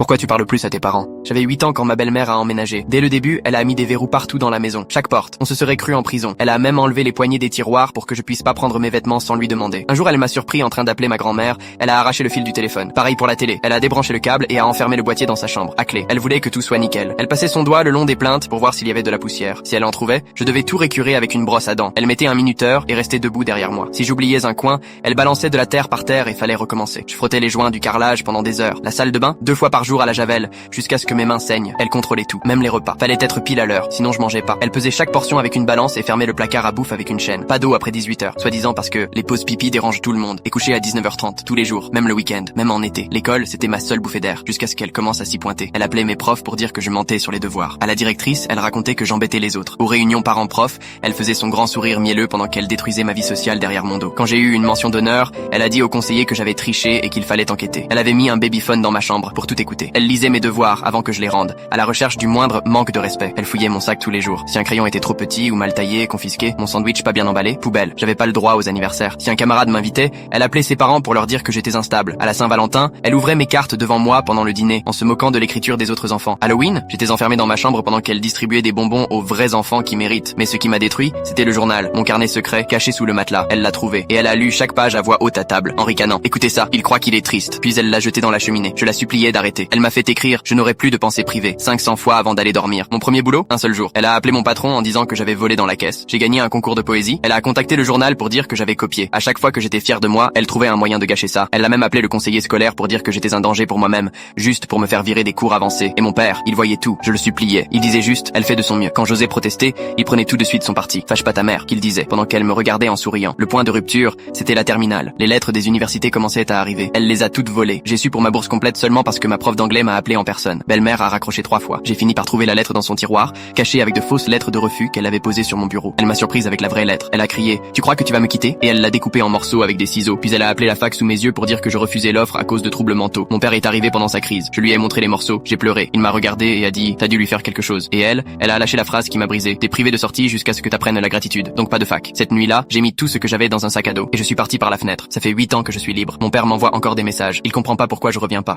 Pourquoi tu parles plus à tes parents? J'avais 8 ans quand ma belle-mère a emménagé. Dès le début, elle a mis des verrous partout dans la maison, chaque porte. On se serait cru en prison. Elle a même enlevé les poignées des tiroirs pour que je puisse pas prendre mes vêtements sans lui demander. Un jour, elle m'a surpris en train d'appeler ma grand-mère. Elle a arraché le fil du téléphone. Pareil pour la télé. Elle a débranché le câble et a enfermé le boîtier dans sa chambre, à clé. Elle voulait que tout soit nickel. Elle passait son doigt le long des plaintes pour voir s'il y avait de la poussière. Si elle en trouvait, je devais tout récurer avec une brosse à dents. Elle mettait un minuteur et restait debout derrière moi. Si j'oubliais un coin, elle balançait de la terre par terre et fallait recommencer. Je frottais les joints du carrelage pendant des heures. La salle de bain, 2 fois par jour à la javel, jusqu'à ce que mes mains saignent. Elle contrôlait tout, même les repas. Fallait être pile à l'heure, sinon je mangeais pas. Elle pesait chaque portion avec une balance et fermait le placard à bouffe avec une chaîne. Pas d'eau après 18h, soi-disant parce que les pauses pipi dérangent tout le monde. Et coucher à 19h30, tous les jours, même le week-end, même en été. L'école, c'était ma seule bouffée d'air, jusqu'à ce qu'elle commence à s'y pointer. Elle appelait mes profs pour dire que je mentais sur les devoirs. À la directrice, elle racontait que j'embêtais les autres. Aux réunions parents-prof, elle faisait son grand sourire mielleux pendant qu'elle détruisait ma vie sociale derrière mon dos. Quand j'ai eu une mention d'honneur, elle a dit au conseiller que j'avais triché et qu'il fallait enquêter. Elle avait mis un babyphone dans ma chambre pour tout écouter. Elle lisait mes devoirs avant que je les rende, à la recherche du moindre manque de respect. Elle fouillait mon sac tous les jours. Si un crayon était trop petit ou mal taillé, confisqué, mon sandwich pas bien emballé, poubelle. J'avais pas le droit aux anniversaires. Si un camarade m'invitait, elle appelait ses parents pour leur dire que j'étais instable. À la Saint-Valentin, elle ouvrait mes cartes devant moi pendant le dîner, en se moquant de l'écriture des autres enfants. Halloween, j'étais enfermé dans ma chambre pendant qu'elle distribuait des bonbons aux vrais enfants qui méritent. Mais ce qui m'a détruit, c'était le journal, mon carnet secret, caché sous le matelas. Elle l'a trouvé, et elle a lu chaque page à voix haute à table, en ricanant. Écoutez ça, il croit qu'il est triste. Puis elle l'a jeté dans la cheminée. Je la suppliais d'arrêter. Elle m'a fait écrire, je n'aurai plus de pensée privée, 500 fois avant d'aller dormir. Mon premier boulot, un seul jour. Elle a appelé mon patron en disant que j'avais volé dans la caisse. J'ai gagné un concours de poésie. Elle a contacté le journal pour dire que j'avais copié. À chaque fois que j'étais fier de moi, elle trouvait un moyen de gâcher ça. Elle a même appelé le conseiller scolaire pour dire que j'étais un danger pour moi-même, juste pour me faire virer des cours avancés. Et mon père, il voyait tout. Je le suppliais. Il disait juste, elle fait de son mieux. Quand j'osais protester, il prenait tout de suite son parti. Fâche pas ta mère, qu'il disait, pendant qu'elle me regardait en souriant. Le point de rupture, c'était la terminale. Les lettres des universités commençaient à arriver. Elle les a toutes volées. J'ai su pour ma bourse complète seulement parce que ma prof d'anglais m'a appelé en personne. Belle-mère a raccroché 3 fois. J'ai fini par trouver la lettre dans son tiroir, cachée avec de fausses lettres de refus qu'elle avait posées sur mon bureau. Elle m'a surprise avec la vraie lettre. Elle a crié, tu crois que tu vas me quitter? Et elle l'a découpée en morceaux avec des ciseaux. Puis elle a appelé la fac sous mes yeux pour dire que je refusais l'offre à cause de troubles mentaux. Mon père est arrivé pendant sa crise. Je lui ai montré les morceaux. J'ai pleuré. Il m'a regardé et a dit, t'as dû lui faire quelque chose. Et elle a lâché la phrase qui m'a brisé. T'es privé de sortie jusqu'à ce que t'apprennes la gratitude. Donc pas de fac. Cette nuit-là, j'ai mis tout ce que j'avais dans un sac à dos et je suis parti par la fenêtre. Ça fait 8 ans que je suis libre. Mon père m'envoie encore des messages. Il comprend pas pourquoi je reviens pas.